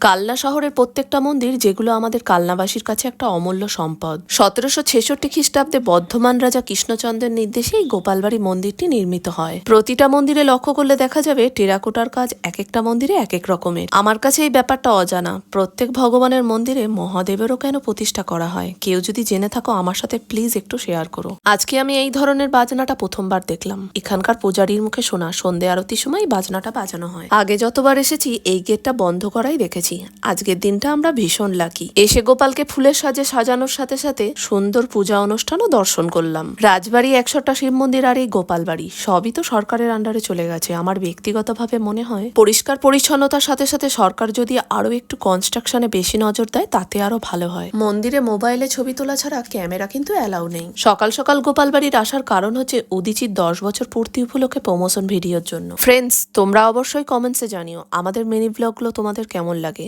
কালনা শহরের প্রত্যেকটা মন্দির, যেগুলো আমাদের কালনাবাসীর কাছে একটা অমূল্য সম্পদ। 1766 খ্রিস্টাব্দে বর্ধমান রাজা কৃষ্ণচন্দ্রের নির্দেশে এই গোপালবাড়ি মন্দিরটি নির্মিত হয়। প্রতিটা মন্দিরে লক্ষ্য করলে দেখা যাবে টেরাকোটার কাজ এক একটা মন্দিরে এক এক রকমের। আমার কাছে এই ব্যাপারটা অজানা। প্রত্যেক ভগবানের মন্দিরে মহাদেবেরও কেন প্রতিষ্ঠা করা হয়? কেউ যদি জেনে থাকো আমার সাথে প্লিজ একটু শেয়ার করো। আজকে আমি এই ধরনের বাজনাটা প্রথমবার দেখলাম। এখানকার পূজারীর মুখে শোনা সন্ধে আরতির সময় বাজনাটা বাজানো হয়। আগে যতবার এসেছি এই গেটটা বন্ধ করাই দেখেছি। আজকের দিনটা আমরা ভীষণ লাকি। এসে গোপালকে ফুলের সাজে সাজানোর সাথে সাথে সুন্দর পূজা অনুষ্ঠানও দর্শন করলাম। রাজবাড়ি, 100টা শিব মন্দির আর এই গোপাল বাড়ি সবই তো সরকারের আন্ডারে চলে গেছে। আমার ব্যক্তিগতভাবে মনে হয় পরিষ্কার পরিচ্ছন্নতার সাথে সাথে সরকার যদি আরো একটু কনস্ট্রাকশনে বেশি নজর দেয় তাতে আরো ভালো হয়। মন্দিরে মোবাইলে ছবি তোলা ছাড়া ক্যামেরা কিন্তু অ্যালাউ নেই। সকাল সকাল গোপাল বাড়ির আসার কারণ হচ্ছে উদিচির 10 বছর পূর্তি উপলক্ষে প্রমোশন ভিডিওর জন্য। ফ্রেন্ডস, তোমরা অবশ্যই কমেন্টসে জানিও আমাদের মিনি ব্লগগুলো তোমাদের কেমন লাগে।